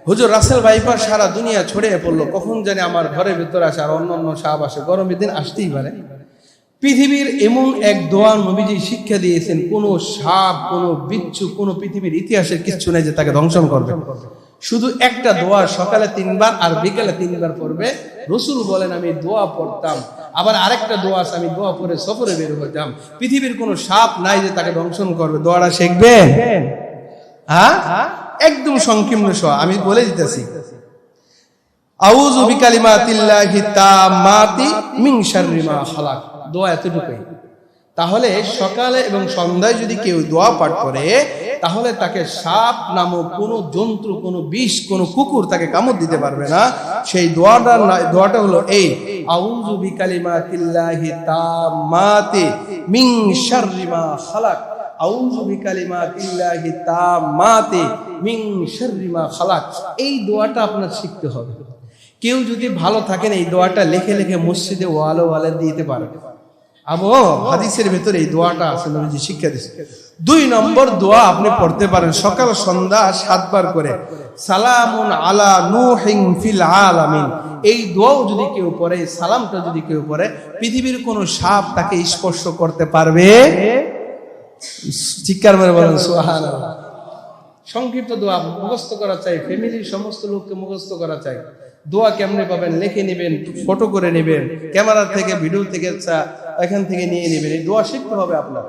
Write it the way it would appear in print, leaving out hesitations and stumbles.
হুজুর Russell viper সারা দুনিয়া ছড়িয়ে পড়লো, কখন জানি আমার ঘরের ভিতরে আসে আর অন্য সাপ আসে, গরমের দিন আসতেই পারে। পৃথিবীর এমন এক দোয়া নবীজি শিক্ষা দিয়েছেন, কোনো সাপ, কোনো বিচ্ছু, কোনো পৃথিবীর ইতিহাসের কিচ্ছু নেই যে তাকে ধ্বংসন করবে। শুধু একটা দোয়া সকালে 3 বার আর বিকালে 3 বার পড়বে। রসুল বলেন আমি দোয়া পড়তাম, আবার আরেকটা দোয়া আছে আমি দোয়া পড়ে সফরে বের হইতাম। পৃথিবীর কোনো সাপ নাই যে তাকে ধ্বংসন করবে। দোয়াটা শিখবে? হ্যাঁ, একদম সংকীর্ণ সহ আমি বলে দিতেছি। আউযু বিকালিমাতিল্লাহি তাম্মাতি মিন শাররি মা খালাক। দোয়া এতটুকুই। তাহলে সকালে এবং সন্ধ্যায় যদি কেউ দোয়া পাঠ করে, তাহলে তাকে সাপ নামক কোনো জন্তু, কোনো বিষ, কোনো কুকুর তাকে কামড় দিতে পারবে না। সেই দোয়াটা হলো এই, আউযু বিকালিমাতিল্লাহি তাম্মাতি মিন শাররি মা খালাক। আউযু বিকালিমাতিল্লাহি তাম্মাতি মিন শাররি মা খালাক। এই দোয়াটা আপনার শিখতে হবে। কেউ যদি ভালো থাকেন এই দোয়াটা লিখে লিখে মসজিদে ওয়ালে দিতে পারে। হাদিসের ভেতরে এই দোয়াটা আছে, নবীজি শিক্ষা দিয়েছে। 2 নম্বর দোয়া আপনি পড়তে পারেন সকাল সন্ধ্যা 7 বার করে, সালামুন আলা নূহিন ফিল আলামিন। এই দোয়াও যদি কেউ পড়ে, সালামটা যদি কেউ পড়ে, পৃথিবীর কোনো সাপ তাকে স্পর্শ করতে পারবে। চিৎকার করে বলেন সুবহানাল্লাহ। সংক্ষিপ্ত দোয়া মুখস্থ করা চাই, ফ্যামিলির সমস্ত লোককে মুখস্থ করা চাই। দোয়া কেমনে পাবেন? লিখে নেবেন, ফটো করে নেবেন, ক্যামেরা থেকে ভিডিও থেকে এখান থেকে নিয়ে নেবেন। এই দোয়া শিখতে হবে আপনার।